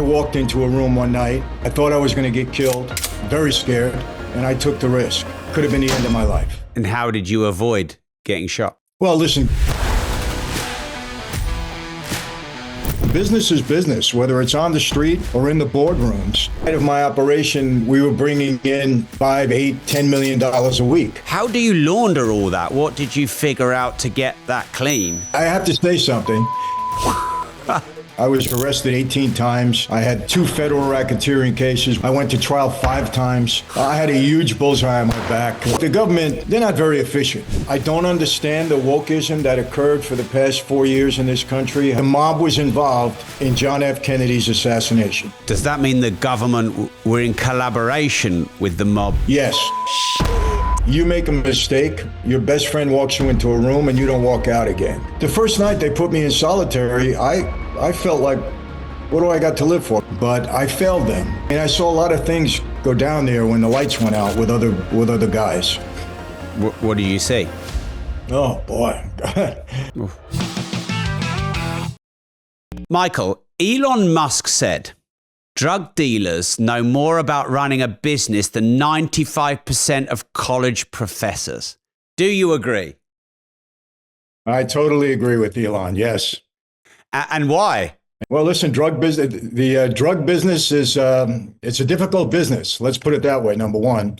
walked into a room one night. I thought I was going to get killed, very scared, and I took the risk. Could have been the end of my life. And how did you avoid getting shot? Well, listen, business is business, whether it's on the street or in the boardrooms. Out of my operation, we were bringing in $5, $8, $10 million a week. How do you launder all that? What did you figure out to get that clean? I have to say something. I was arrested 18 times. I had 2 federal racketeering cases. I went to trial 5 times. I had a huge bullseye on my back. The government, they're not very efficient. I don't understand the wokeism that occurred for the past 4 years in this country. The mob was involved in John F. Kennedy's assassination. Does that mean the government were in collaboration with the mob? Yes. You make a mistake, your best friend walks you into a room and you don't walk out again. The first night they put me in solitary, I felt like, what do I got to live for? But I failed them. And I saw a lot of things go down there when the lights went out with other guys. What do you see? Oh, boy. Michael, Elon Musk said, drug dealers know more about running a business than 95% of college professors. Do you agree? I totally agree with Elon, yes. And why? Well, listen, drug business is it's a difficult business. Let's put it that way, number one.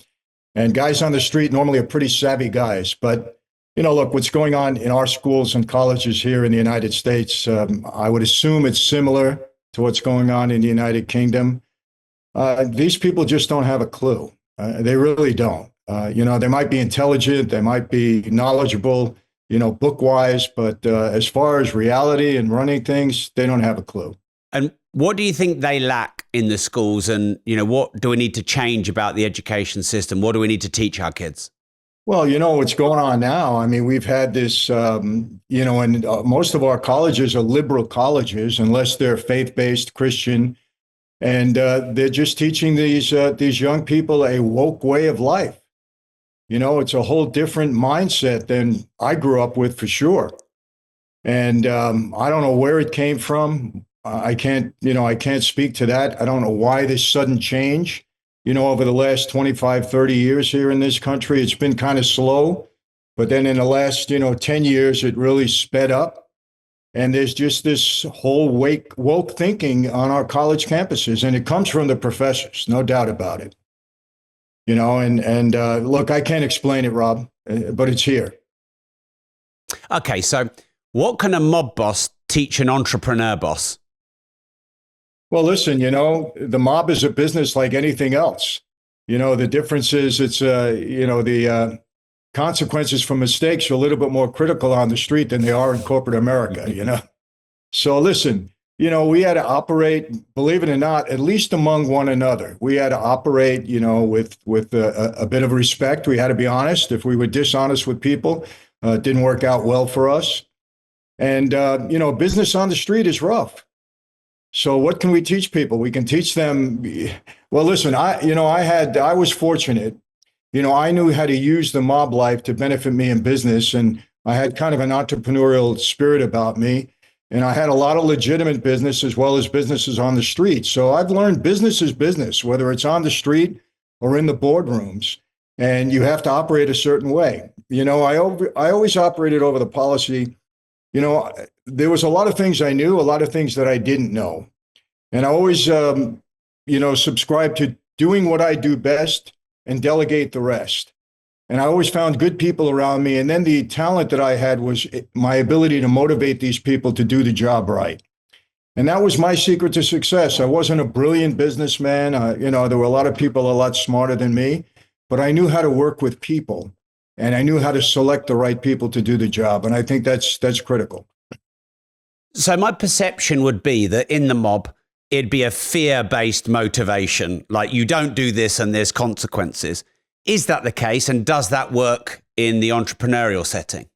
And guys on the street normally are pretty savvy guys. But, look, what's going on in our schools and colleges here in the United States, I would assume it's similar to what's going on in the United Kingdom. These people just don't have a clue. They really don't. They might be intelligent, they might be knowledgeable, book-wise, but as far as reality and running things, they don't have a clue. And what do you think they lack in the schools? And, what do we need to change about the education system? What do we need to teach our kids? Well, what's going on now. I mean, we've had this, and most of our colleges are liberal colleges, unless they're faith-based Christian. And they're just teaching these young people a woke way of life. It's a whole different mindset than I grew up with, for sure. And I don't know where it came from. I can't speak to that. I don't know why this sudden change. Over the last 25, 30 years here in this country, it's been kind of slow. But then in the last, 10 years, it really sped up. And there's just this whole woke thinking on our college campuses. And it comes from the professors, no doubt about it. Look, I can't explain it, Rob, but it's here. Okay, so what can a mob boss teach an entrepreneur boss? Well, listen, the mob is a business like anything else. The difference is it's, the consequences for mistakes are a little bit more critical on the street than they are in corporate America, So listen, we had to operate, believe it or not, at least among one another. We had to operate, with a bit of respect. We had to be honest. If we were dishonest with people, it didn't work out well for us. And, business on the street is rough. So what can we teach people? We can teach them. Well, listen, I was fortunate. I knew how to use the mob life to benefit me in business. And I had kind of an entrepreneurial spirit about me. And I had a lot of legitimate business as well as businesses on the street. So I've learned business is business, whether it's on the street or in the boardrooms. And you have to operate a certain way. I always operated over the policy. There was a lot of things I knew, a lot of things that I didn't know. And I always, subscribe to doing what I do best and delegate the rest. And I always found good people around me. And then the talent that I had was my ability to motivate these people to do the job right. And that was my secret to success. I wasn't a brilliant businessman. There were a lot of people a lot smarter than me, but I knew how to work with people. And I knew how to select the right people to do the job. And I think that's critical. So my perception would be that in the mob, it'd be a fear-based motivation. Like, you don't do this and there's consequences. Is that the case? And does that work in the entrepreneurial setting?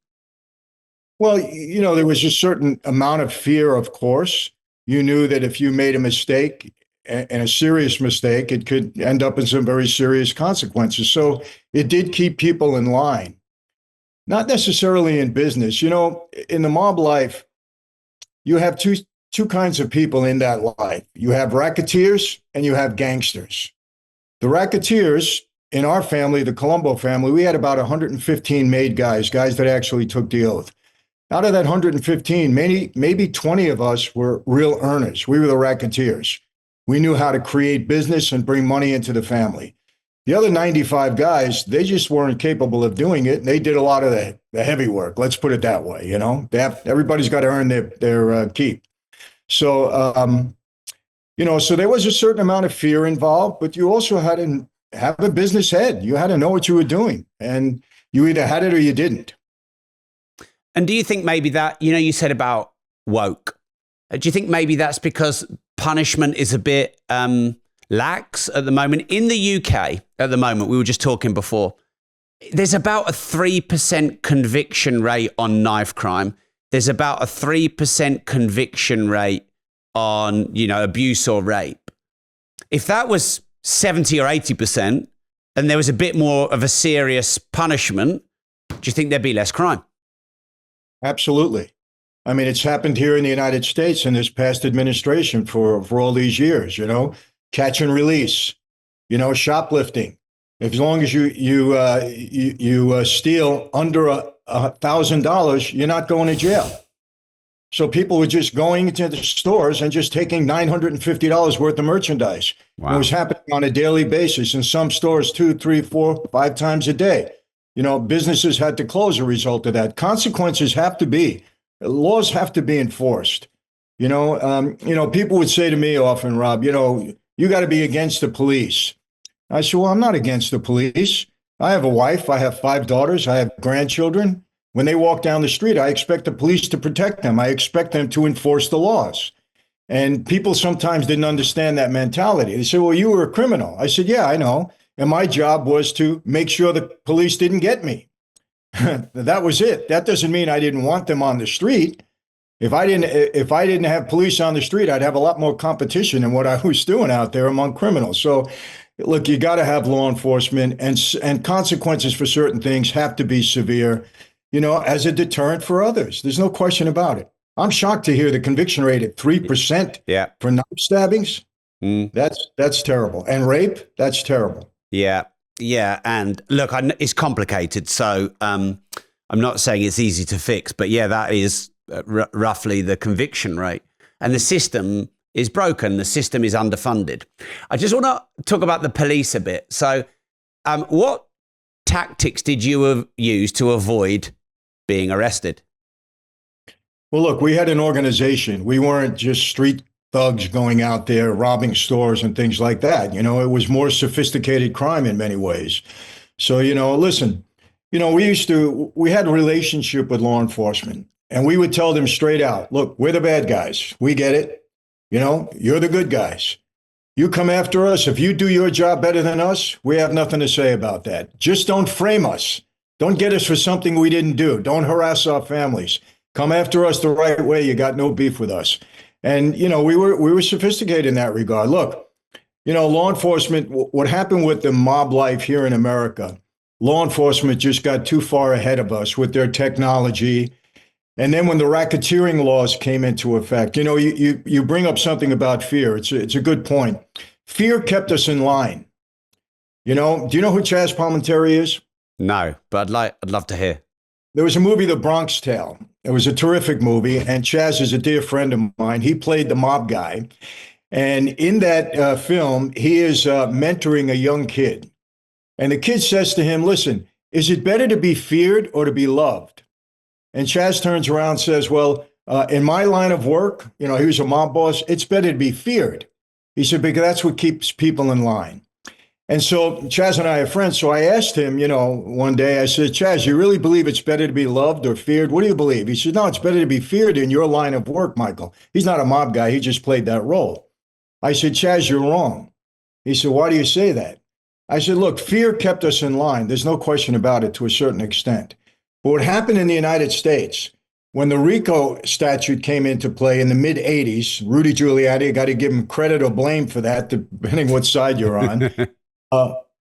Well, there was a certain amount of fear, of course. You knew that if you made a mistake, and a serious mistake, it could end up in some very serious consequences. So it did keep people in line. Not necessarily in business. In the mob life, you have two kinds of people in that life. You have racketeers and you have gangsters. The racketeers in our family, the Colombo family, we had about 115 made guys that actually took the oath. Out of that 115, maybe 20 of us were real earners. We were the racketeers. We knew how to create business and bring money into the family. The other 95 guys, they just weren't capable of doing it. And they did a lot of the heavy work. Let's put it that way. Everybody's got to earn their keep. So, so there was a certain amount of fear involved, but you also had to have a business head. You had to know what you were doing, and you either had it or you didn't. And do you think maybe that, you said about woke, do you think maybe that's because punishment is a bit lax at the moment? In the UK at the moment, we were just talking before, there's about a 3% conviction rate on knife crime. There's about a 3% conviction rate on, abuse or rape. If that was 70 or 80% and there was a bit more of a serious punishment, do you think there'd be less crime? Absolutely. I mean, it's happened here in the United States in this past administration for all these years, catch and release, shoplifting. As long as you steal under $1,000, you're not going to jail. So people were just going into the stores and just taking $950 worth of merchandise. Wow. It was happening on a daily basis in some stores 2, 3, 4, 5 times a day. Businesses had to close as a result of that. Consequences have to be, laws have to be enforced. People would say to me often, Rob, you got to be against the police. I said, well, I'm not against the police. I have a wife. I have 5 daughters. I have grandchildren. When they walk down the street, I expect the police to protect them. I expect them to enforce the laws. And people sometimes didn't understand that mentality. They said, well, you were a criminal. I said, yeah, I know. And my job was to make sure the police didn't get me. That was it. That doesn't mean I didn't want them on the street. If I didn't have police on the street, I'd have a lot more competition than what I was doing out there among criminals. So, look, you got to have law enforcement, and consequences for certain things have to be severe, as a deterrent for others. There's no question about it. I'm shocked to hear the conviction rate at 3% for knife stabbings. That's terrible. And rape, that's terrible. Yeah. And look, it's complicated. So I'm not saying it's easy to fix, but that is roughly the conviction rate. And the system is broken. The system is underfunded. I just want to talk about the police a bit. So what tactics did you use to avoid being arrested? Well, look, we had an organization. We weren't just street thugs going out there robbing stores and things like that. It was more sophisticated crime in many ways. So, listen, we had a relationship with law enforcement, and we would tell them straight out, look, we're the bad guys. We get it. You're the good guys. You come after us. If you do your job better than us, we have nothing to say about that. Just don't frame us. Don't get us for something we didn't do. Don't harass our families. Come after us the right way. You got no beef with us. And, we were sophisticated in that regard. Look, law enforcement, what happened with the mob life here in America, law enforcement just got too far ahead of us with their technology. And then when the racketeering laws came into effect, you bring up something about fear. It's a good point. Fear kept us in line. Do you know who Chaz Palminteri is? No, but I'd love to hear. There was a movie, The Bronx Tale. It was a terrific movie, and Chaz is a dear friend of mine. He played the mob guy. And in that film, he is mentoring a young kid. And the kid says to him, listen, is it better to be feared or to be loved? And Chaz turns around and says, well, in my line of work, he was a mob boss, it's better to be feared. He said, because that's what keeps people in line. And so Chaz and I are friends. So I asked him, one day, I said, Chaz, you really believe it's better to be loved or feared? What do you believe? He said, no, it's better to be feared in your line of work, Michael. He's not a mob guy. He just played that role. I said, Chaz, you're wrong. He said, why do you say that? I said, look, fear kept us in line. There's no question about it to a certain extent. But what happened in the United States, when the RICO statute came into play in the mid-'80s, Rudy Giuliani, got to give him credit or blame for that, depending what side you're on.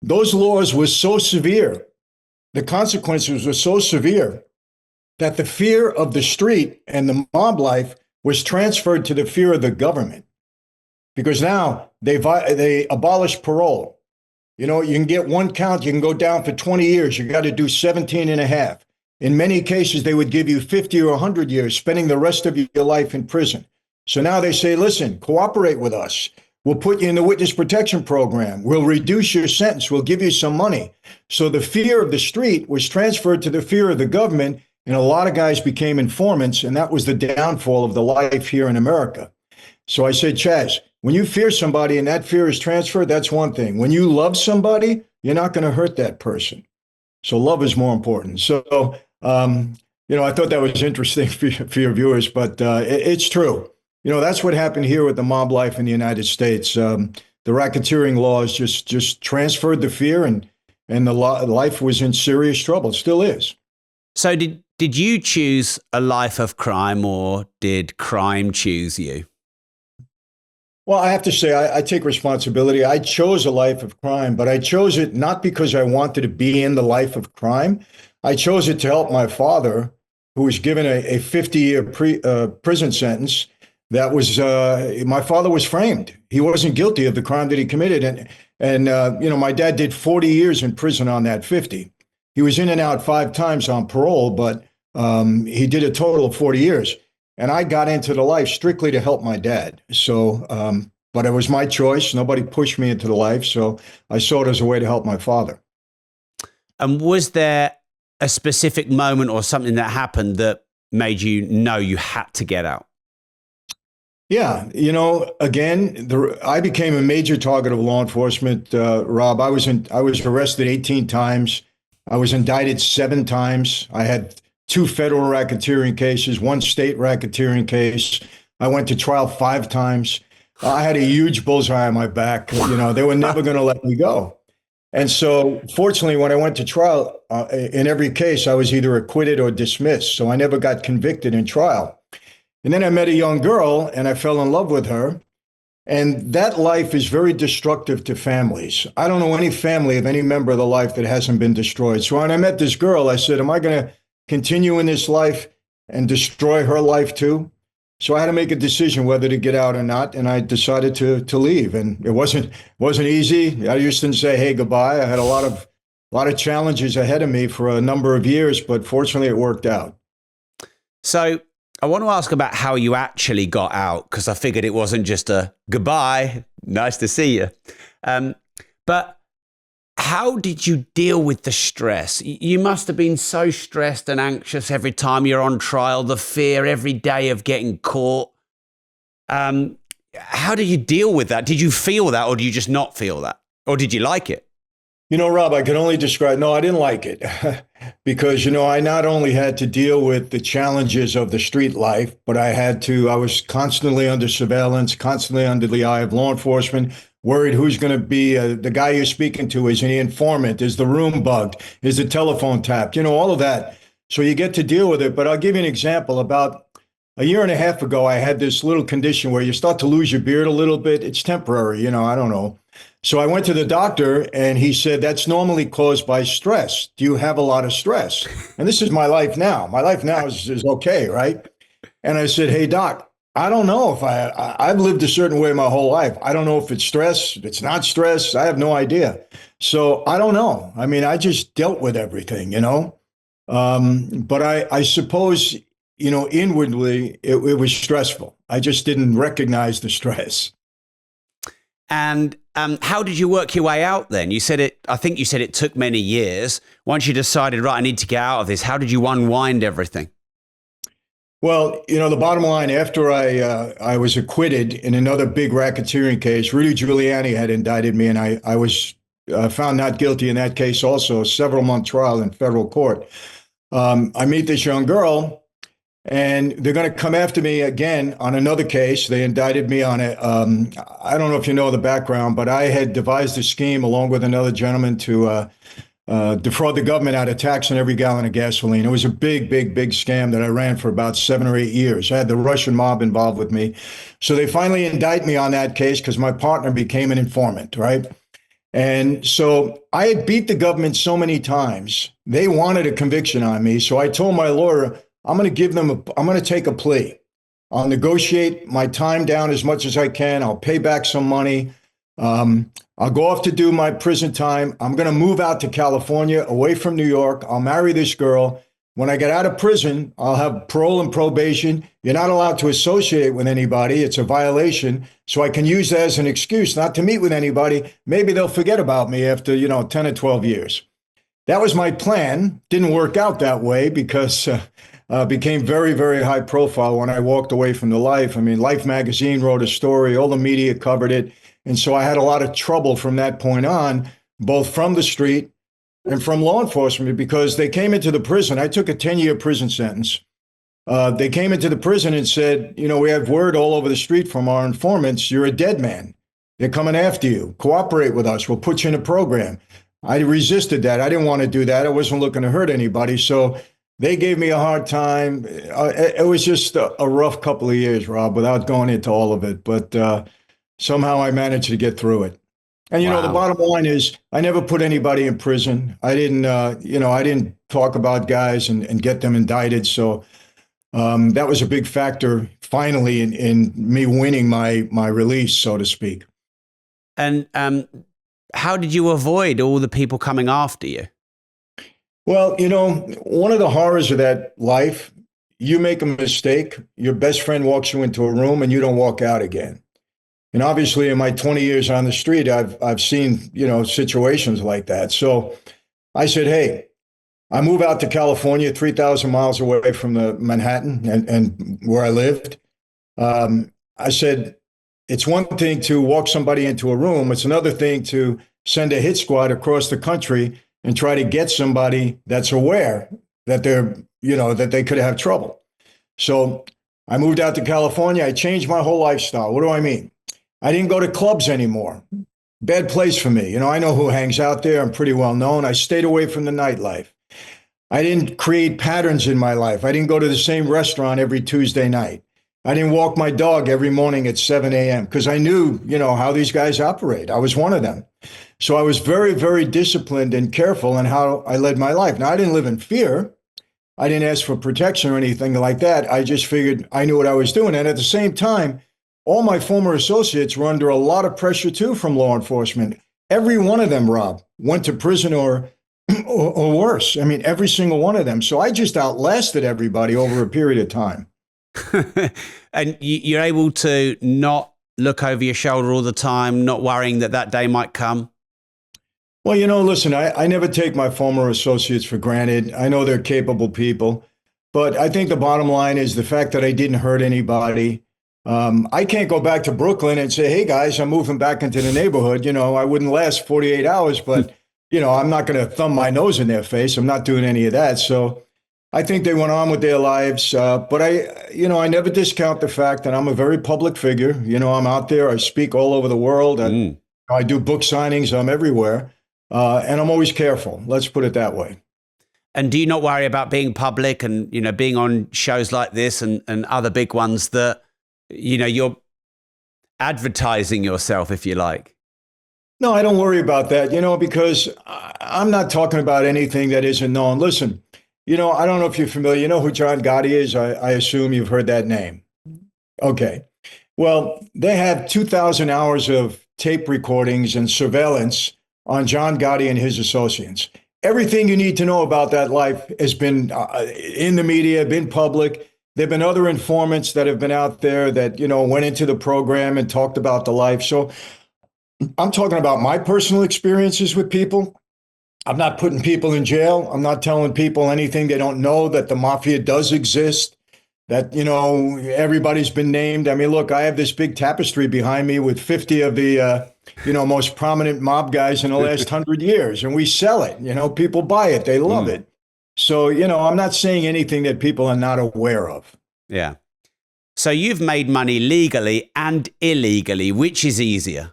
Those laws were so severe, the consequences were so severe that the fear of the street and the mob life was transferred to the fear of the government, because now they abolished parole. You know, you can get one count, you can go down for 20 years. You got to do 17 and a half. In many cases, they would give you 50 or 100 years, spending the rest of your life in prison. So now they say, listen, cooperate with us. We'll put you in the witness protection program. We'll reduce your sentence. We'll give you some money. So the fear of the street was transferred to the fear of the government, and a lot of guys became informants, and that was the downfall of the life here in America. So I said, Chaz, when you fear somebody and that fear is transferred, that's one thing. When you love somebody, you're not going to hurt that person. So love is more important. So, I thought that was interesting for your viewers, but it's true. That's what happened here with the mob life in the United States. The racketeering laws just transferred the fear, and the life was in serious trouble. It still is. So did you choose a life of crime, or did crime choose you? Well, I have to say, I take responsibility. I chose a life of crime, but I chose it not because I wanted to be in the life of crime. I chose it to help my father, who was given a 50-year prison sentence. That was, my father was framed. He wasn't guilty of the crime that he committed. And my dad did 40 years in prison on that 50. He was in and out 5 times on parole, but he did a total of 40 years. And I got into the life strictly to help my dad. So, but it was my choice. Nobody pushed me into the life. So I saw it as a way to help my father. And was there a specific moment or something that happened that made you know you had to get out? Yeah. Again, I became a major target of law enforcement, Rob. I was arrested 18 times. I was indicted 7 times. I had 2 federal racketeering cases, 1 state racketeering case. I went to trial 5 times. I had a huge bullseye on my back. They were never going to let me go. And so, fortunately, when I went to trial, in every case, I was either acquitted or dismissed. So I never got convicted in trial. And then I met a young girl, and I fell in love with her. And that life is very destructive to families. I don't know any family of any member of the life that hasn't been destroyed. So when I met this girl, I said, am I going to continue in this life and destroy her life too? So I had to make a decision whether to get out or not, and I decided to leave. And it wasn't easy. I used to say, hey, goodbye. I had a lot of challenges ahead of me for a number of years, but fortunately it worked out. So I want to ask about how you actually got out, because I figured it wasn't just a goodbye, nice to see you. But how did you deal with the stress? You must have been so stressed and anxious every time you're on trial, the fear every day of getting caught. How did you deal with that? Did you feel that, or did you just not feel that? Or did you like it? Rob, I can only describe, no, I didn't like it because, I not only had to deal with the challenges of the street life, but I was constantly under surveillance, constantly under the eye of law enforcement, worried who's going to be the guy you're speaking to. Is he an informant? Is the room bugged? Is the telephone tapped? All of that. So you get to deal with it. But I'll give you an example. About a year and a half ago, I had this little condition where you start to lose your beard a little bit. It's temporary, I don't know. So I went to the doctor and he said, that's normally caused by stress. Do you have a lot of stress? And this is my life now. My life now is okay, right? And I said, hey, doc, I don't know if I've lived a certain way my whole life. I don't know if it's stress, if it's not stress. I have no idea. So I don't know. I mean, I just dealt with everything, But I suppose, inwardly, it was stressful. I just didn't recognize the stress. And how did you work your way out then? I think you said it took many years. Once you decided, right, I need to get out of this, how did you unwind everything? Well, the bottom line, after I was acquitted in another big racketeering case, Rudy Giuliani had indicted me, and I was found not guilty in that case also, a several-month trial in federal court. I meet this young girl, and they're going to come after me again on another case. They indicted me on I don't know if you know the background, but I had devised a scheme along with another gentleman to defraud the government out of tax on every gallon of gasoline. It was a big scam that I ran for about 7 or 8 years. I had the Russian mob involved with me. So they finally indict me on that case because my partner became an informant, right? And so I had beat the government so many times. They wanted a conviction on me. So I told my lawyer, I'm going to take a plea. I'll negotiate my time down as much as I can. I'll pay back some money. I'll go off to do my prison time. I'm going to move out to California, away from New York. I'll marry this girl. When I get out of prison, I'll have parole and probation. You're not allowed to associate with anybody. It's a violation. So I can use that as an excuse not to meet with anybody. Maybe they'll forget about me after, 10 or 12 years. That was my plan. Didn't work out that way because became very, very high profile when I walked away from the Life. I mean, Life magazine wrote a story. All the media covered it. And so I had a lot of trouble from that point on, both from the street and from law enforcement, because they came into the prison. I took a 10-year prison sentence. They came into the prison and said, we have word all over the street from our informants, you're a dead man. They're coming after you. Cooperate with us. We'll put you in a program. I resisted that. I didn't want to do that. I wasn't looking to hurt anybody. So they gave me a hard time. It was just a rough couple of years, Rob, without going into all of it. But somehow I managed to get through it. And, Wow. the bottom line is I never put anybody in prison. I didn't, I didn't talk about guys and get them indicted. So that was a big factor finally in me winning my release, so to speak. And how did you avoid all the people coming after you? Well, one of the horrors of that life, you make a mistake, your best friend walks you into a room and you don't walk out again. And obviously in my 20 years on the street, I've seen, situations like that. So I said, hey, I move out to California, 3,000 miles away from the Manhattan and where I lived. I said, it's one thing to walk somebody into a room. It's another thing to send a hit squad across the country and try to get somebody that's aware that they're, that they could have trouble. So I moved out to California. I changed my whole lifestyle. What do I mean? I didn't go to clubs anymore. Bad place for me. I know who hangs out there. I'm pretty well known. I stayed away from the nightlife. I didn't create patterns in my life. I didn't go to the same restaurant every Tuesday night. I didn't walk my dog every morning at 7 a.m. because I knew, how these guys operate. I was one of them. So I was very, very disciplined and careful in how I led my life. Now, I didn't live in fear. I didn't ask for protection or anything like that. I just figured I knew what I was doing. And at the same time, all my former associates were under a lot of pressure, too, from law enforcement. Every one of them, Rob, went to prison or worse. I mean, every single one of them. So I just outlasted everybody over a period of time. And you're able to not look over your shoulder all the time, not worrying that day might come? Well, listen, I never take my former associates for granted. I know they're capable people. But I think the bottom line is the fact that I didn't hurt anybody. I can't go back to Brooklyn and say, hey, guys, I'm moving back into the neighborhood. I wouldn't last 48 hours, but, I'm not going to thumb my nose in their face. I'm not doing any of that. So I think they went on with their lives. But I never discount the fact that I'm a very public figure. I'm out there. I speak all over the world. I do book signings. I'm everywhere. And I'm always careful. Let's put it that way. And do you not worry about being public and, being on shows like this and other big ones that, you're advertising yourself, if you like? No, I don't worry about that, because I'm not talking about anything that isn't known. Listen, I don't know if you're familiar. You know who John Gotti is? I assume you've heard that name. Okay. Well, they have 2,000 hours of tape recordings and surveillance on John Gotti and his associates. Everything you need to know about that life has been in the media, been public. There've been other informants that have been out there that, went into the program and talked about the life. So I'm talking about my personal experiences with people. I'm not putting people in jail. I'm not telling people anything they don't know, that the Mafia does exist, that, everybody's been named. I mean, look, I have this big tapestry behind me with 50 of the, most prominent mob guys in the last 100 years. And we sell it. People buy it. They love it. So, I'm not saying anything that people are not aware of. Yeah. So you've made money legally and illegally. Which is easier?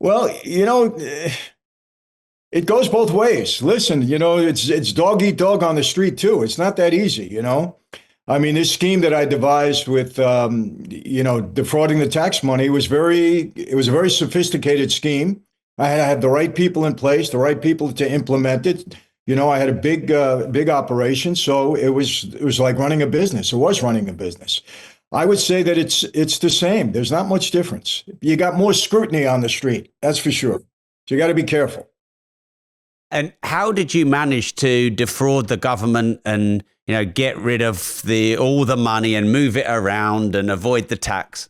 Well, it goes both ways. Listen, it's dog eat dog on the street, too. It's not that easy, I mean, this scheme that I devised with, defrauding the tax money it was a very sophisticated scheme. I had the right people in place, the right people to implement it. I had a big operation, so it was like running a business. It was running a business. I would say that it's the same. There's not much difference. You got more scrutiny on the street, that's for sure. So you got to be careful. And how did you manage to defraud the government and get rid of all the money and move it around and avoid the tax?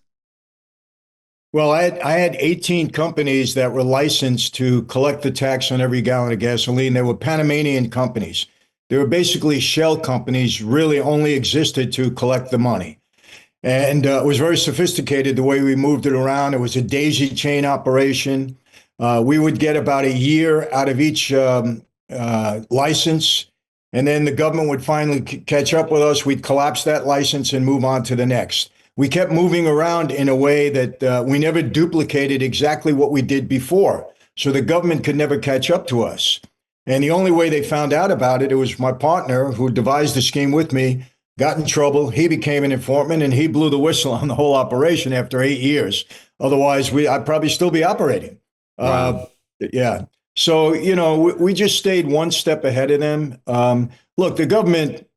Well, I had 18 companies that were licensed to collect the tax on every gallon of gasoline. They were Panamanian companies. They were basically shell companies, really only existed to collect the money. And it was very sophisticated the way we moved it around. It was a daisy chain operation. We would get about a year out of each license. And then the government would finally catch up with us. We'd collapse that license and move on to the next. We kept moving around in a way that we never duplicated exactly what we did before. So the government could never catch up to us. And the only way they found out about it, it was my partner who devised the scheme with me, got in trouble. He became an informant and he blew the whistle on the whole operation after 8 years. Otherwise, I'd probably still be operating. Wow. Yeah. So, we just stayed one step ahead of them. Look, the government,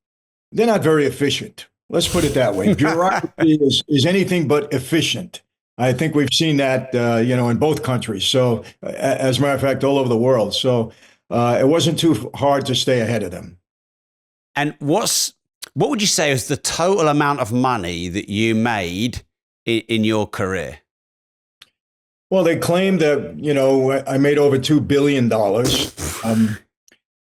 they're not very efficient. Let's put it that way. Bureaucracy is anything but efficient. I think we've seen that, in both countries. So, as a matter of fact, all over the world. So, it wasn't too hard to stay ahead of them. And what would you say is the total amount of money that you made in your career? Well, they claim that, I made over $2 billion.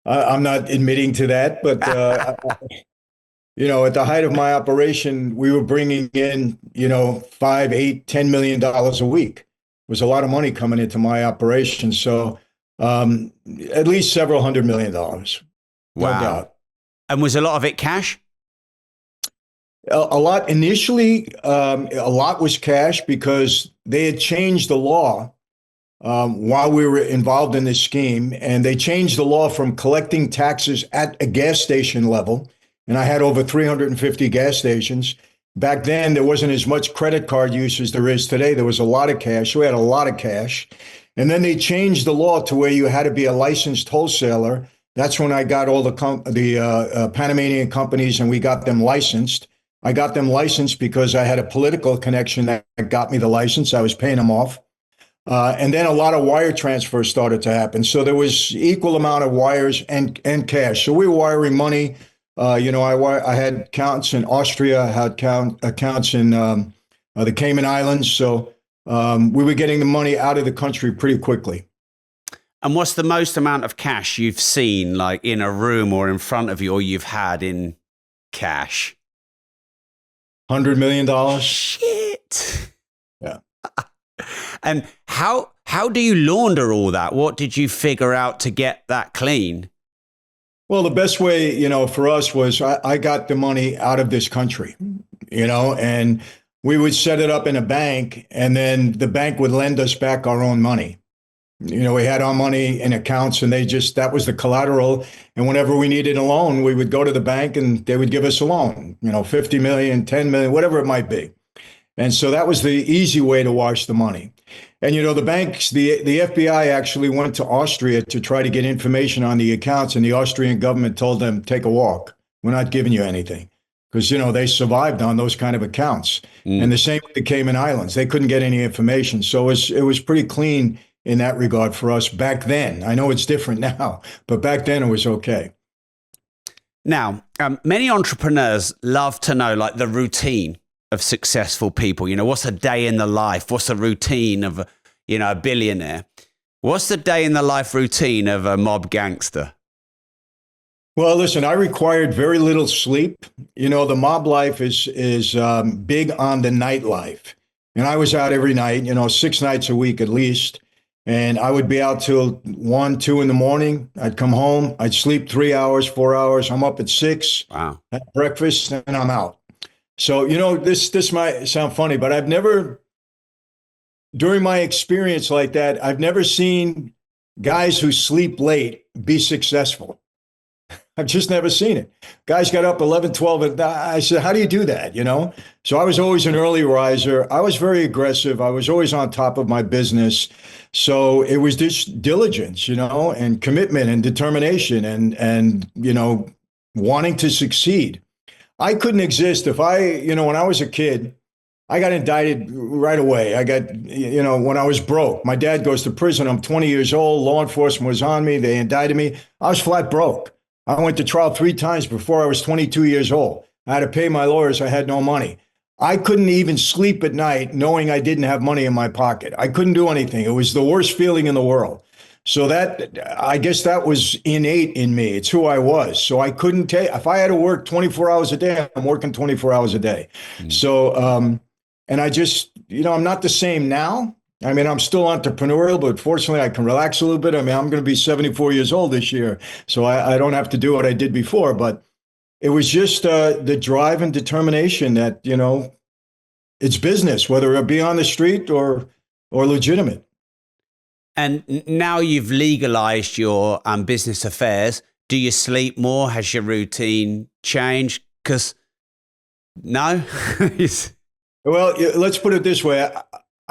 I'm not admitting to that, but, at the height of my operation, we were bringing in, 5, 8, $10 million a week. It was a lot of money coming into my operation. So at least several $100 million. No doubt. And was a lot of it cash? A lot initially, a lot was cash because they had changed the law while we were involved in this scheme. And they changed the law from collecting taxes at a gas station level. And I had over 350 gas stations. Back then, there wasn't as much credit card use as there is today. There was a lot of cash. We had a lot of cash. And then they changed the law to where you had to be a licensed wholesaler. That's when I got all the Panamanian companies and we got them licensed. I got them licensed because I had a political connection that got me the license. I was paying them off. And then a lot of wire transfers started to happen. So there was equal amount of wires and cash. So we were wiring money. I had accounts in Austria, I had accounts in the Cayman Islands. So we were getting the money out of the country pretty quickly. And what's the most amount of cash you've seen, like in a room or in front of you, or you've had in cash? $100 million. Shit. Yeah. And how do you launder all that? What did you figure out to get that clean? Well, the best way, for us was I got the money out of this country, and we would set it up in a bank and then the bank would lend us back our own money. We had our money in accounts and that was the collateral. And whenever we needed a loan, we would go to the bank and they would give us a loan, 50 million, 10 million, whatever it might be. And so that was the easy way to wash the money. And, the banks, the FBI actually went to Austria to try to get information on the accounts. And the Austrian government told them, take a walk. We're not giving you anything. Because, they survived on those kind of accounts. And the same with the Cayman Islands. They couldn't get any information. So it was pretty clean in that regard for us back then. I know it's different now, but back then it was okay. Now, many entrepreneurs love to know like the routine of successful people. What's a day in the life? What's a routine of, a billionaire? What's the day in the life routine of a mob gangster? Well, listen, I required very little sleep. The mob life is big on the nightlife. And I was out every night, 6 nights a week at least. And I would be out till 1, 2 in the morning. I'd come home. I'd sleep 3 hours, 4 hours. I'm up at 6. Wow. Have breakfast, and I'm out. So, this might sound funny, but I've never, during my experience like that, I've never seen guys who sleep late be successful. I've just never seen it. Guys got up 11, 12. And I said, how do you do that? So I was always an early riser. I was very aggressive. I was always on top of my business. So it was just diligence, and commitment and determination and wanting to succeed. I couldn't exist if when I was a kid, I got indicted right away. When I was broke, my dad goes to prison. I'm 20 years old. Law enforcement was on me. They indicted me. I was flat broke. I went to trial 3 times before I was 22 years old. I had to pay my lawyers. I had no money. I couldn't even sleep at night knowing I didn't have money in my pocket. I couldn't do anything. It was the worst feeling in the world. So I guess that was innate in me. It's who I was. So I couldn't take, if I had to work 24 hours a day, I'm working 24 hours a day. So, and I just, I'm not the same now. I mean, I'm still entrepreneurial, but fortunately I can relax a little bit. I mean, I'm going to be 74 years old this year, so I don't have to do what I did before. But it was just the drive and determination that, it's business, whether it be on the street or legitimate. And now you've legalized your business affairs. Do you sleep more? Has your routine changed? Because no. Well, let's put it this way.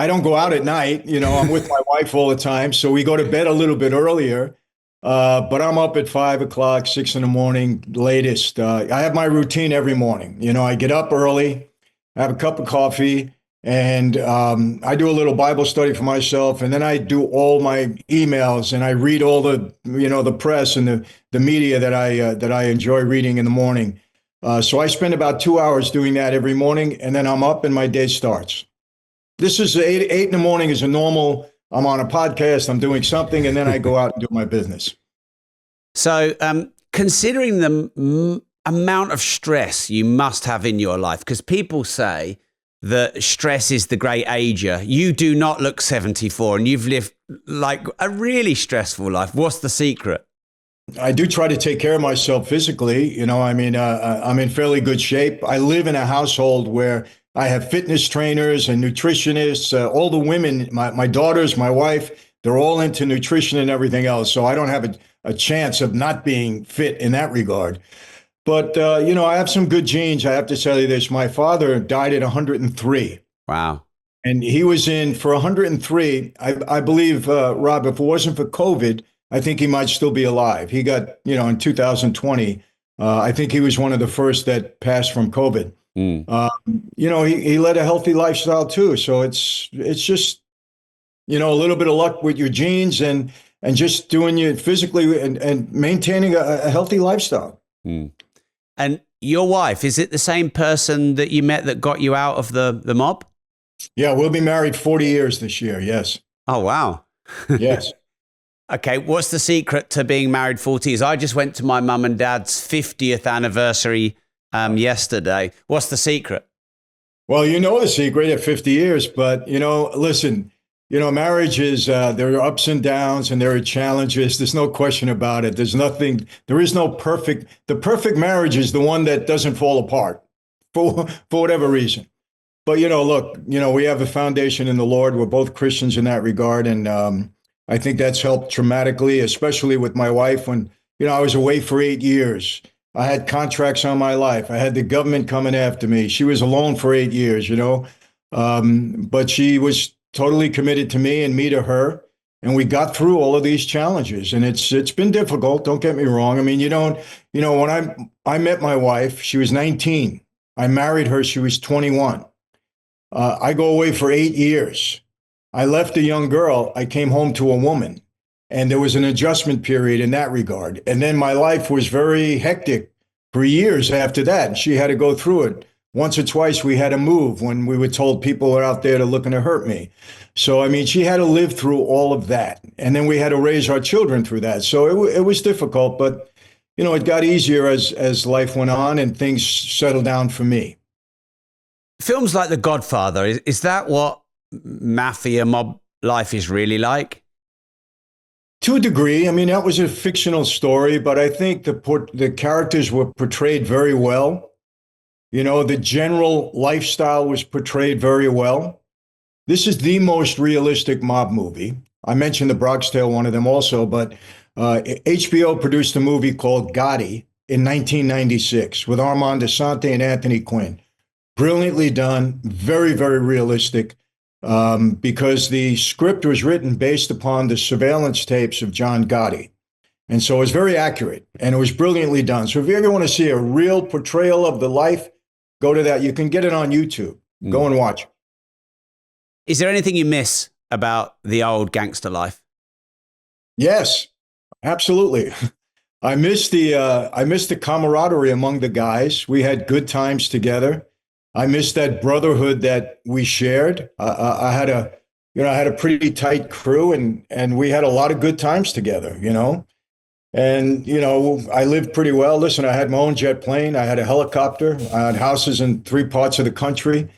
I don't go out at night. I'm with my wife all the time. So we go to bed a little bit earlier. But I'm up at 5 o'clock, 6 in the morning, latest. I have my routine every morning. I get up early, I have a cup of coffee, and I do a little Bible study for myself. And then I do all my emails and I read all the press and the media that I enjoy reading in the morning. So I spend about 2 hours doing that every morning, and then I'm up and my day starts. This is 8 in the morning is a normal. I'm on a podcast, I'm doing something, and then I go out and do my business. So considering the amount of stress you must have in your life, because people say that stress is the great ager. You do not look 74 and you've lived like a really stressful life. What's the secret? I do try to take care of myself physically. I'm in fairly good shape. I live in a household where I have fitness trainers and nutritionists. All the women, my daughters, my wife, they're all into nutrition and everything else. So I don't have a chance of not being fit in that regard. But, I have some good genes. I have to tell you this. My father died at 103. Wow. And he was in for 103. I believe, Rob, if it wasn't for COVID, I think he might still be alive. He got, in 2020, I think he was one of the first that passed from COVID. He led a healthy lifestyle too. So it's just, a little bit of luck with your genes and just doing it physically and maintaining a healthy lifestyle. And your wife, is it the same person that you met that got you out of the mob? Yeah, we'll be married 40 years this year. Yes. Oh, wow. Yes. Okay, what's the secret to being married 40 years? I just went to my mum and dad's 50th anniversary yesterday. What's the secret? Well, the secret at 50 years, but, listen, marriage is, there are ups and downs and there are challenges. There's no question about it. There is no the perfect marriage is the one that doesn't fall apart for whatever reason. But, look, we have a foundation in the Lord. We're both Christians in that regard. And, I think that's helped dramatically, especially with my wife when, I was away for 8 years. I had contracts on my life. I had the government coming after me. She was alone for 8 years, but she was totally committed to me and me to her. And we got through all of these challenges, and it's been difficult. Don't get me wrong. I mean, when I met my wife, she was 19. I married her. She was 21. I go away for 8 years. I left a young girl. I came home to a woman, and there was an adjustment period in that regard. And then my life was very hectic for years after that. She had to go through it. Once or twice we had to move when we were told people are out there to looking to hurt me. So, I mean, she had to live through all of that. And then we had to raise our children through that. So it was difficult, but, it got easier as life went on and things settled down for me. Films like The Godfather, is that what mafia mob life is really like? To a degree. I mean, that was a fictional story, but I think the characters were portrayed very well. The general lifestyle was portrayed very well. This is the most realistic mob movie. I mentioned The Bronx Tale, one of them also, but HBO produced a movie called Gotti, in 1996 with Armand Asante and Anthony Quinn. Brilliantly done, very, very realistic, because the script was written based upon the surveillance tapes of John Gotti. And so it was very accurate and it was brilliantly done. So if you ever want to see a real portrayal of the life, go to that. You can get it on YouTube. Go and watch it. Is there anything you miss about the old gangster life? Yes, absolutely. I miss the camaraderie among the guys. We had good times together. I miss that brotherhood that we shared. I had a pretty tight crew, and we had a lot of good times together. And I lived pretty well. Listen, I had my own jet plane. I had a helicopter. I had houses in 3 parts of the country.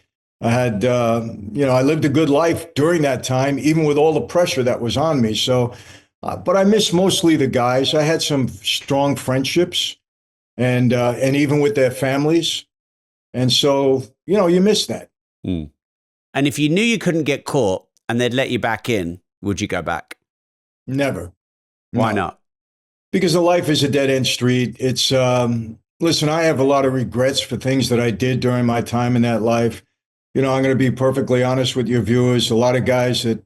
I had, I lived a good life during that time, even with all the pressure that was on me. So. But I miss mostly the guys. I had some strong friendships, and even with their families, and so you miss that. And if you knew you couldn't get caught and they'd let you back in, would you go back? Never. Why No. not? Because the life is a dead end street. It's listen. I have a lot of regrets for things that I did during my time in that life. I'm going to be perfectly honest with your viewers. A lot of guys that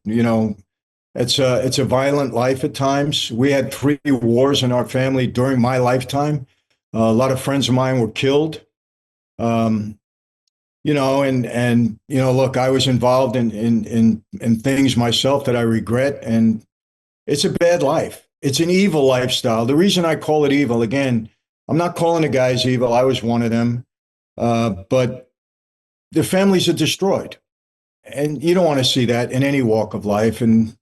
It's a violent life at times. We had 3 wars in our family during my lifetime. A lot of friends of mine were killed. Look, I was involved in things myself that I regret, and it's a bad life. It's an evil lifestyle. The reason I call it evil, again, I'm not calling the guys evil. I was one of them, but their families are destroyed, and you don't want to see that in any walk of life. And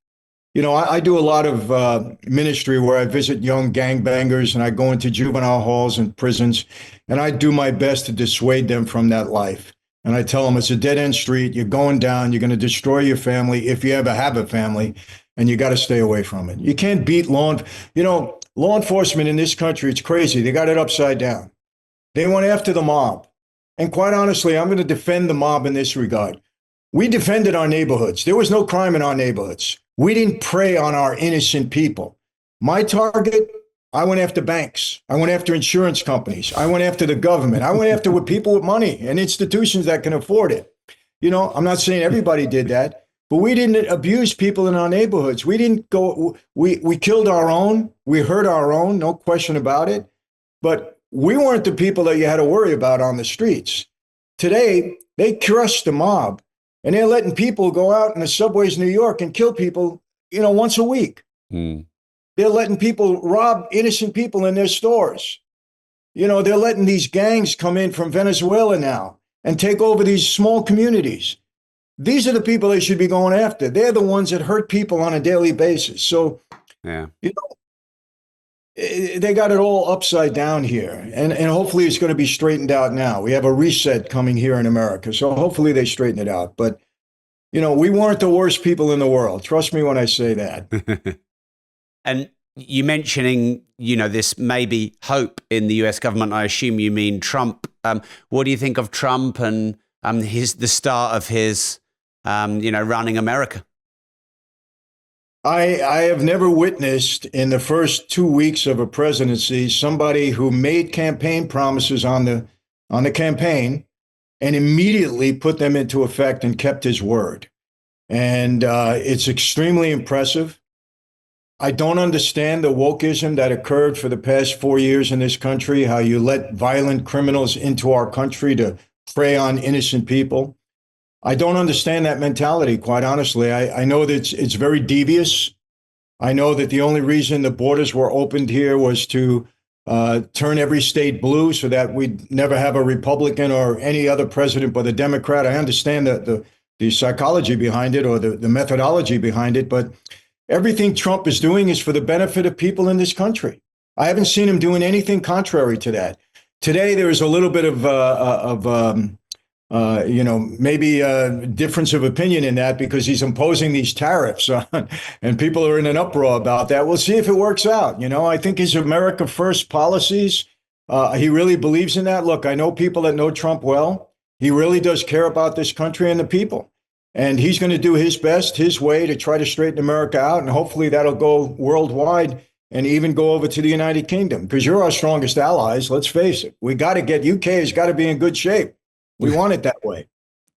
I do a lot of ministry where I visit young gangbangers and I go into juvenile halls and prisons, and I do my best to dissuade them from that life. And I tell them it's a dead end street. You're going down. You're going to destroy your family if you ever have a family, and you got to stay away from it. You can't beat law enforcement in this country. It's crazy. They got it upside down. They went after the mob. And quite honestly, I'm going to defend the mob in this regard. We defended our neighborhoods. There was no crime in our neighborhoods. We didn't prey on our innocent people. My target, I went after banks. I went after insurance companies. I went after the government. I went after people with money and institutions that can afford it. I'm not saying everybody did that, but we didn't abuse people in our neighborhoods. We didn't go, we killed our own. We hurt our own, no question about it. But we weren't the people that you had to worry about on the streets. Today, they crushed the mob. And they're letting people go out in the subways in New York and kill people, once a week. They're letting people rob innocent people in their stores. They're letting these gangs come in from Venezuela now and take over these small communities. These are the people they should be going after. They're the ones that hurt people on a daily basis. So, yeah. They got it all upside down here. And hopefully it's going to be straightened out now. We have a reset coming here in America. So hopefully they straighten it out. But, we weren't the worst people in the world. Trust me when I say that. And you mentioning, this maybe hope in the US government, I assume you mean Trump. What do you think of Trump and the start of his, running America? I have never witnessed in the first 2 weeks of a presidency somebody who made campaign promises on the campaign and immediately put them into effect and kept his word. And it's extremely impressive. I don't understand the wokeism that occurred for the past 4 years in this country, how you let violent criminals into our country to prey on innocent people. I don't understand that mentality, quite honestly. I know that it's very devious. I know that the only reason the borders were opened here was to turn every state blue so that we'd never have a Republican or any other president but a Democrat. I understand the psychology behind it or the methodology behind it, but everything Trump is doing is for the benefit of people in this country. I haven't seen him doing anything contrary to that. Today, there is a little bit of maybe a difference of opinion in that because he's imposing these tariffs on, and people are in an uproar about that. We'll see if it works out. I think his America First policies, he really believes in that. Look, I know people that know Trump well. He really does care about this country and the people. And he's going to do his best, his way, to try to straighten America out. And hopefully that'll go worldwide and even go over to the United Kingdom because you're our strongest allies. Let's face it. We got to get UK has got to be in good shape. We want it that way.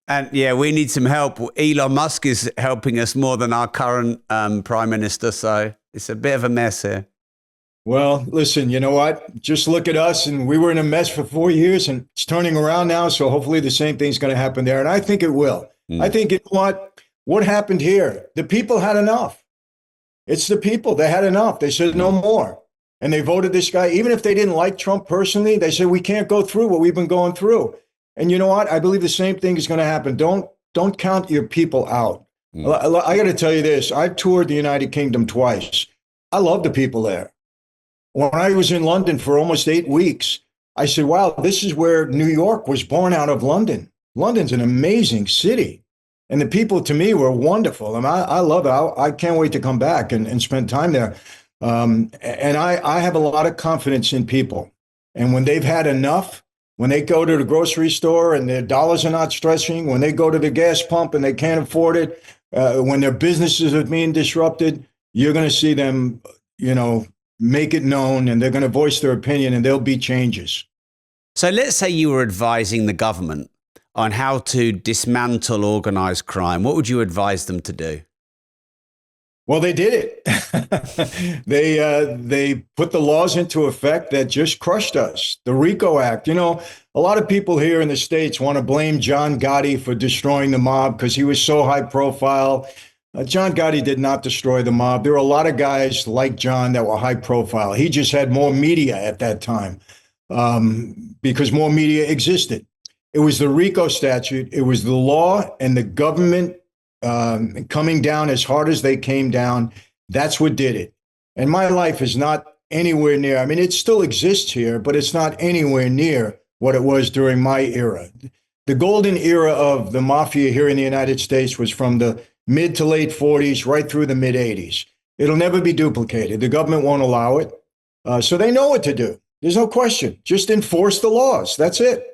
And yeah, we need some help. Elon Musk is helping us more than our current prime minister. So it's a bit of a mess here. Well, listen, you know what? Just look at us, and we were in a mess for 4 years, and it's turning around now. So hopefully the same thing's going to happen there. And I think it will. I think, you know what? What happened here? The people had enough. It's the people. They had enough. They said no more. And they voted this guy. Even if they didn't like Trump personally, they said we can't go through what we've been going through. And you know what? I believe the same thing is going to happen. Don't count your people out. I got to tell you this. I've toured the United Kingdom twice. I love the people there. When I was in London for almost 8 weeks, I said, wow, this is where New York was born out of London. London's an amazing city. And the people to me were wonderful. And I love it. I can't wait to come back and spend time there. And I have a lot of confidence in people. And when they've had enough, when they go to the grocery store and their dollars are not stretching, when they go to the gas pump and they can't afford it, when their businesses are being disrupted, you're going to see them, make it known, and they're going to voice their opinion, and there'll be changes. So let's say you were advising the government on how to dismantle organized crime. What would you advise them to do? Well, they did it. They put the laws into effect that just crushed us. The RICO Act. A lot of people here in the States want to blame John Gotti for destroying the mob because he was so high profile. John Gotti did not destroy the mob. There were a lot of guys like John that were high profile. He just had more media at that time because more media existed. It was the RICO statute. It was the law and the government coming down as hard as they came down. That's what did it. And my life is not anywhere near. I mean, it still exists here, but it's not anywhere near what it was during my era. The golden era of the mafia here in the United States was from the mid to late 40s, right through the mid 80s. It'll never be duplicated. The government won't allow it. So they know what to do. There's no question. Just enforce the laws. That's it.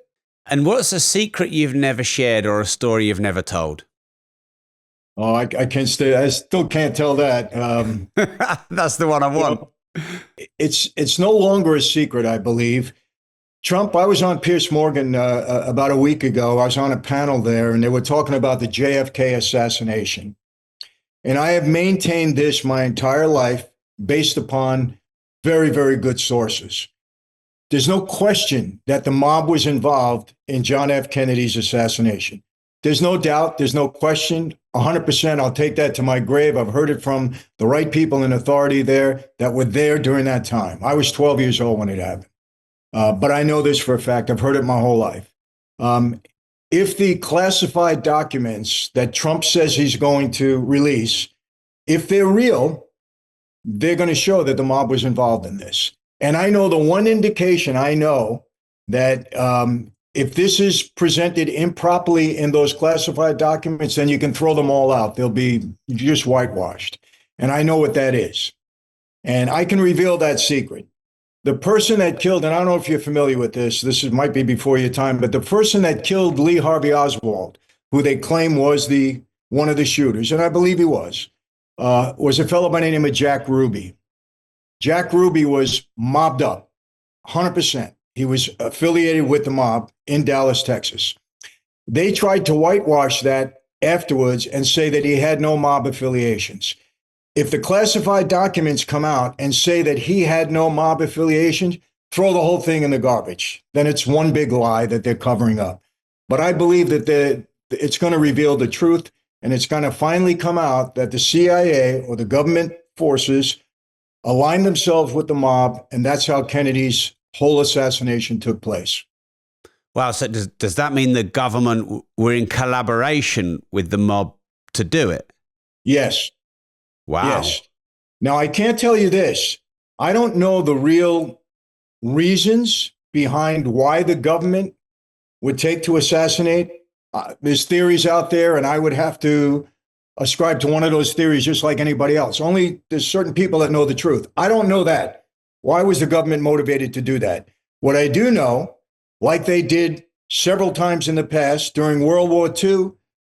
And what's a secret you've never shared or a story you've never told? Oh, I can't stay. I still can't tell that. That's the one I want. It's no longer a secret, I believe. Trump, I was on Piers Morgan about a week ago. I was on a panel there, and they were talking about the JFK assassination. And I have maintained this my entire life based upon very, very good sources. There's no question that the mob was involved in John F. Kennedy's assassination. There's no doubt. There's no question. 100%. I'll take that to my grave. I've heard it from the right people in authority there that were there during that time. I was 12 years old when it happened. But I know this for a fact. I've heard it my whole life. If the classified documents that Trump says he's going to release, if they're real, they're going to show that the mob was involved in this. And I know the one indication I know that if this is presented improperly in those classified documents, then you can throw them all out. They'll be just whitewashed. And I know what that is. And I can reveal that secret. The person that killed, and I don't know if you're familiar with this, might be before your time, but the person that killed Lee Harvey Oswald, who they claim was one of the shooters, and I believe he was a fellow by the name of Jack Ruby. Jack Ruby was mobbed up, 100%. He was affiliated with the mob in Dallas, Texas. They tried to whitewash that afterwards and say that he had no mob affiliations. If the classified documents come out and say that he had no mob affiliations, throw the whole thing in the garbage. Then it's one big lie that they're covering up. But I believe that it's going to reveal the truth, and it's going to finally come out that the CIA or the government forces aligned themselves with the mob, and that's how Kennedy's whole assassination took place. Wow. So does that mean the government were in collaboration with the mob to do it? Yes. Wow. Yes. Now, I can't tell you this. I don't know the real reasons behind why the government would take to assassinate. There's theories out there, and I would have to ascribe to one of those theories just like anybody else. Only there's certain people that know the truth. I don't know that. Why was the government motivated to do that? What I do know, like they did several times in the past during World War II,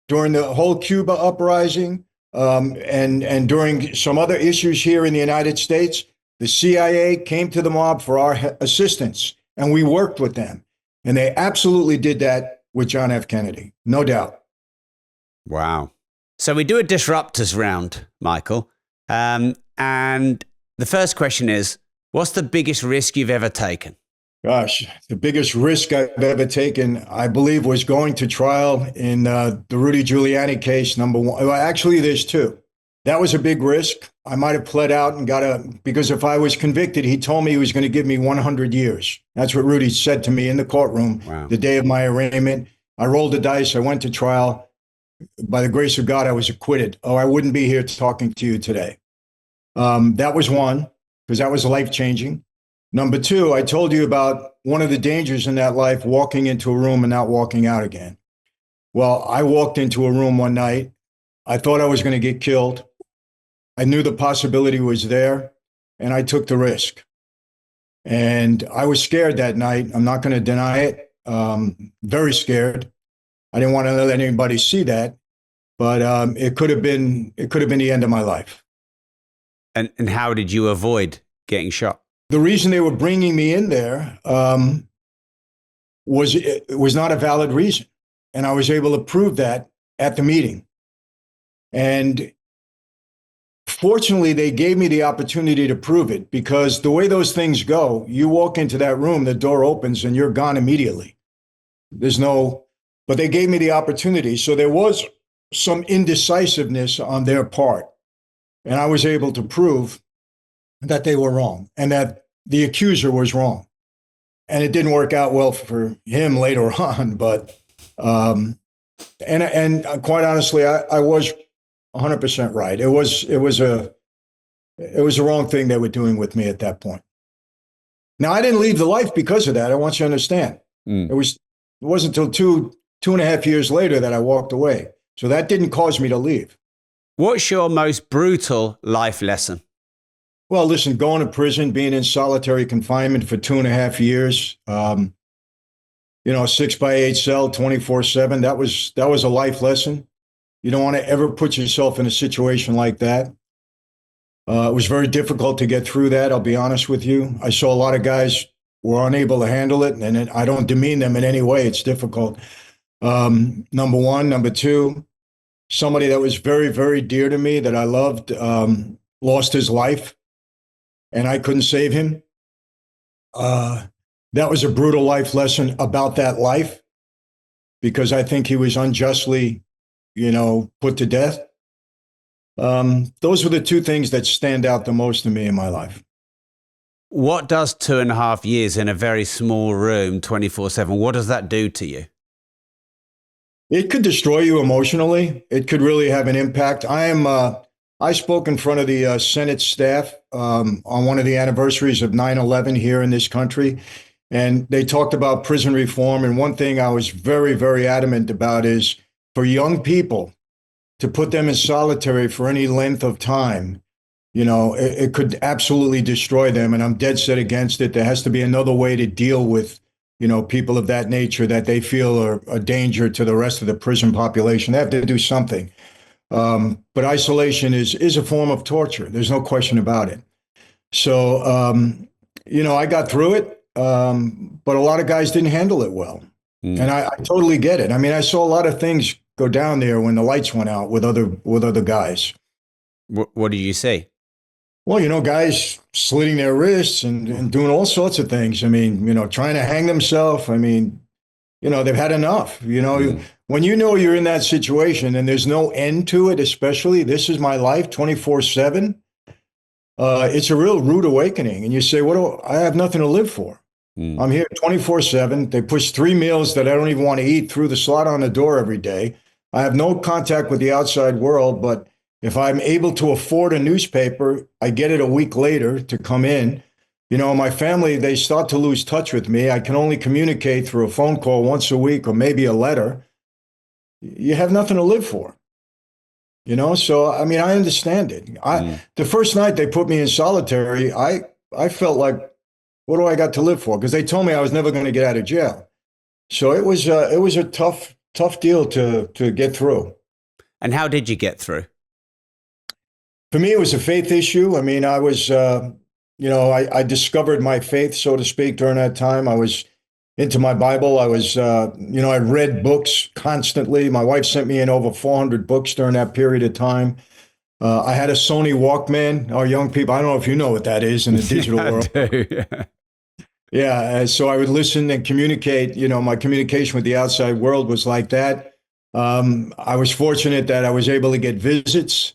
during the whole Cuba uprising, and during some other issues here in the United States, The CIA came to the mob for our assistance, and we worked with them. And they absolutely did that with John F. Kennedy, no doubt. Wow. So we do a disruptors round, Michael. And the first question is, what's the biggest risk you've ever taken? Gosh, the biggest risk I've ever taken, I believe, was going to trial in the Rudy Giuliani case, number one. Well, actually, there's two. That was a big risk. I might have pled out and because if I was convicted, he told me he was going to give me 100 years. That's what Rudy said to me in the courtroom the day of my arraignment. I rolled the dice. I went to trial. By the grace of God, I was acquitted. I wouldn't be here talking to you today. That was one, because that was life-changing. Number two, I told you about one of the dangers in that life, walking into a room and not walking out again. Well, I walked into a room one night. I thought I was going to get killed. I knew the possibility was there, and I took the risk. And I was scared that night. I'm not going to deny it. Very scared. I didn't want to let anybody see that, but it could have been the end of my life. And how did you avoid getting shot? The reason they were bringing me in there was not a valid reason. And I was able to prove that at the meeting. And fortunately, they gave me the opportunity to prove it, because the way those things go, you walk into that room, the door opens, and you're gone immediately. But they gave me the opportunity. So there was some indecisiveness on their part. And I was able to prove that they were wrong and that the accuser was wrong. And it didn't work out well for him later on, but and quite honestly, I was 100% right. It was a wrong thing they were doing with me at that point. Now, I didn't leave the life because of that. I want you to understand. It wasn't until two and a half years later that I walked away. So that didn't cause me to leave. What's your most brutal life lesson? Well, listen, going to prison, being in solitary confinement for 2.5 years, 6x8 cell, 24/7, that was a life lesson. You don't want to ever put yourself in a situation like that. It was very difficult to get through that, I'll be honest with you. I saw a lot of guys were unable to handle it, and I don't demean them in any way. It's difficult. Number one. Number two, somebody that was very, very dear to me, that I loved, lost his life, and I couldn't save him. That was a brutal life lesson about that life, because I think he was unjustly, put to death. Those were the two things that stand out the most to me in my life. What does 2.5 years in a very small room, 24/7, what does that do to you? It could destroy you emotionally. It could really have an impact. I spoke in front of the Senate staff on one of the anniversaries of 9/11 here in this country, and they talked about prison reform. And one thing I was very, very adamant about is for young people to put them in solitary for any length of time. It could absolutely destroy them, and I'm dead set against it. There has to be another way to deal with people of that nature that they feel are a danger to the rest of the prison population. They have to do something. But isolation is a form of torture. There's no question about it. So, I got through it, but a lot of guys didn't handle it well. And I totally get it. I mean, I saw a lot of things go down there when the lights went out with other guys. What did you see? Well, guys slitting their wrists and doing all sorts of things. I mean, trying to hang themselves. I mean, they've had enough. When you're in that situation and there's no end to it, especially this is my life 24/7, it's a real rude awakening. And you say, I have nothing to live for. I'm here 24/7. They push 3 meals that I don't even want to eat through the slot on the door every day. I have no contact with the outside world, but if I'm able to afford a newspaper, I get it a week later to come in. My family, they start to lose touch with me. I can only communicate through a phone call once a week or maybe a letter. You have nothing to live for. So, I mean, I understand it. The first night they put me in solitary, I felt like, what do I got to live for? Because they told me I was never going to get out of jail. So it was a tough deal to get through. And how did you get through? For me, it was a faith issue. I mean, I was I discovered my faith, so to speak, during that time. I was into my Bible. I was, I read books constantly. My wife sent me in over 400 books during that period of time. I had a Sony Walkman. Our young people, I don't know if you know what that is in the digital I world. do. Yeah. Yeah, so I would listen and communicate. My communication with the outside world was like that. I was fortunate that I was able to get visits,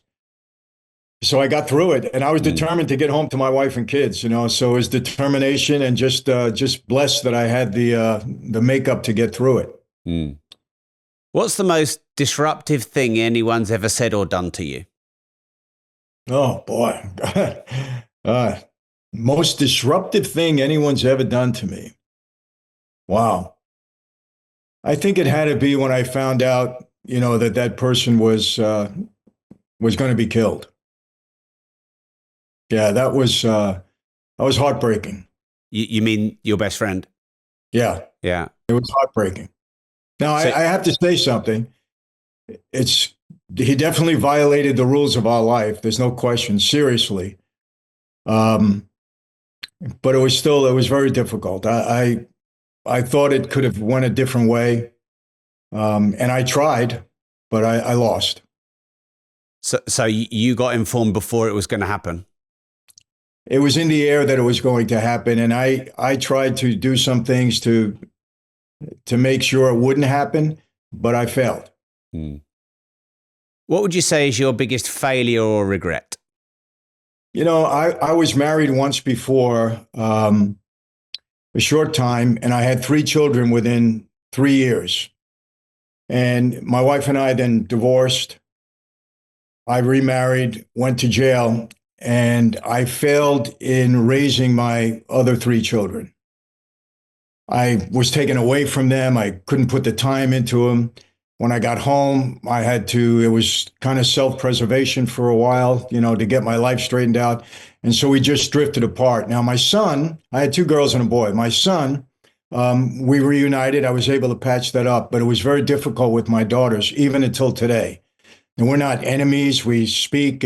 so I got through it, and I was Mm, determined to get home to my wife and kids. So it was determination, and just blessed that I had the makeup to get through it. mm. What's the most disruptive thing anyone's ever said or done to you? Oh boy, uh, most disruptive thing anyone's ever done to me. Wow, I think it had to be when I found out, that person was going to be killed. Yeah, that was heartbreaking. You mean your best friend? Yeah, Yeah. it was heartbreaking. Now I, So I have to say something. It's He definitely violated the rules of our life. There's no question. Seriously, um, but it was very difficult. I thought it could have went a different way, and I tried, but I lost. so you got informed before it was going to happen. It was in the air that it was going to happen, and I tried to do some things to make sure it wouldn't happen, but I failed. Mm. What would you say is your biggest failure or regret? I was married once before, a short time, and I had three children within 3 years. And my wife and I then divorced. I remarried, went to jail, and I failed in raising my other three children. I was taken away from them. I couldn't put the time into them. When I got home, it was kind of self preservation for a while, to get my life straightened out. And so we just drifted apart. Now, my son, I had two girls and a boy. My son, we reunited. I was able to patch that up, but it was very difficult with my daughters, even until today. And we're not enemies. We speak,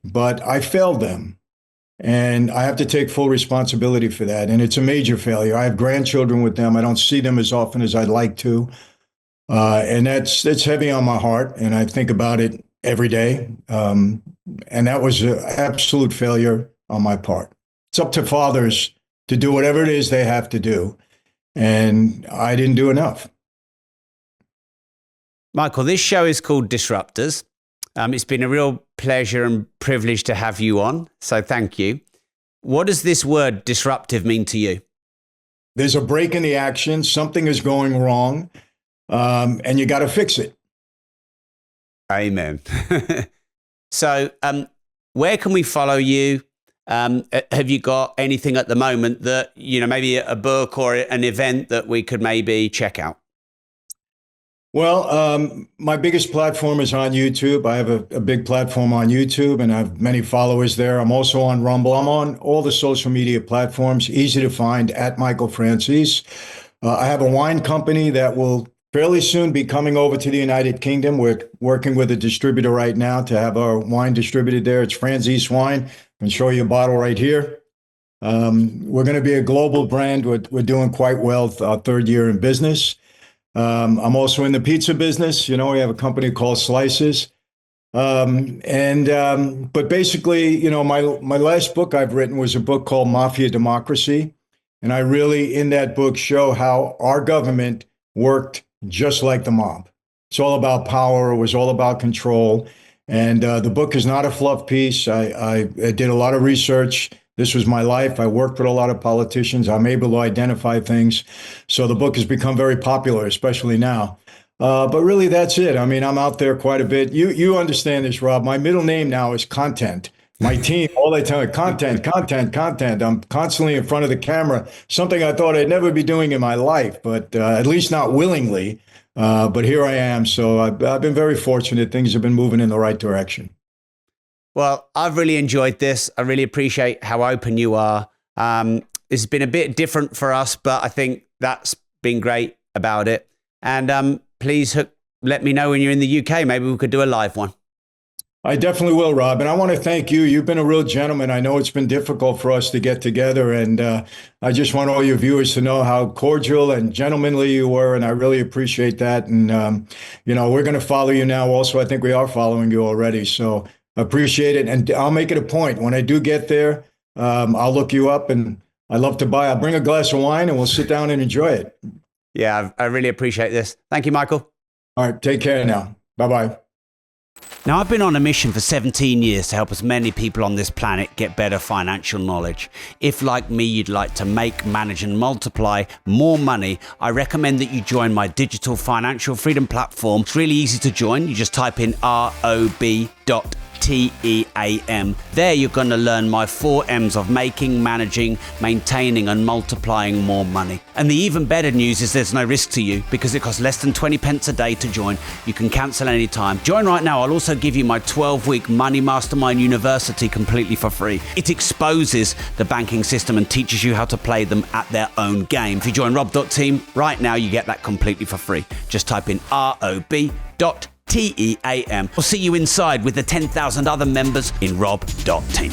but I failed them. And I have to take full responsibility for that. And it's a major failure. I have grandchildren with them. I don't see them as often as I'd like to. And that's heavy on my heart. And I think about it every day. And that was an absolute failure on my part. It's up to fathers to do whatever it is they have to do. And I didn't do enough. Michael, this show is called Disruptors. It's been a real pleasure and privilege to have you on. So thank you. What does this word disruptive mean to you? There's a break in the action. Something is going wrong. And you got to fix it. Amen. So where can we follow you? Have you got anything at the moment that, maybe a book or an event that we could maybe check out? Well, my biggest platform is on YouTube. I have a big platform on YouTube, and I have many followers there. I'm also on Rumble. I'm on all the social media platforms, easy to find, at Michael Francis. I have a wine company that will fairly soon be coming over to the United Kingdom. We're working with a distributor right now to have our wine distributed there. It's Franzese Wine. I can show you a bottle right here. We're going to be a global brand. We're doing quite well, our third year in business. I'm also in the pizza business. We have a company called Slices. But basically, my last book I've written was a book called Mafia Democracy. And I really, in that book, show how our government worked just like the mob. It's all about power. It was all about control. And the book is not a fluff piece. I did a lot of research. This was my life. I worked with a lot of politicians. I'm able to identify things. So the book has become very popular, especially now. But really, that's it. I mean, I'm out there quite a bit. You understand this, Rob. My middle name now is Content. My team, all they tell me, content, content, content. I'm constantly in front of the camera, something I thought I'd never be doing in my life, but at least not willingly. But here I am. So I've been very fortunate. Things have been moving in the right direction. Well, I've really enjoyed this. I really appreciate how open you are. It's been a bit different for us, but I think that's been great about it. And please let me know when you're in the UK. Maybe we could do a live one. I definitely will, Rob. And I want to thank you. You've been a real gentleman. I know it's been difficult for us to get together. And I just want all your viewers to know how cordial and gentlemanly you were. And I really appreciate that. And, we're going to follow you now. Also, I think we are following you already. So appreciate it. And I'll make it a point. When I do get there, I'll look you up and I'll bring a glass of wine and we'll sit down and enjoy it. Yeah, I really appreciate this. Thank you, Michael. All right. Take care now. Bye-bye. Now, I've been on a mission for 17 years to help as many people on this planet get better financial knowledge. If, like me, you'd like to make, manage, and multiply more money, I recommend that you join my digital financial freedom platform. It's really easy to join. You just type in rob.team. There you're going to learn my 4 M's of making, managing, maintaining and multiplying more money. And the even better news is there's no risk to you because it costs less than 20 pence a day to join. You can cancel anytime. Join right now. I'll also give you my 12-week Money Mastermind University completely for free. It exposes the banking system and teaches you how to play them at their own game. If you join rob.team right now, you get that completely for free. Just type in rob.team. I'll see you inside with the 10,000 other members in rob.team.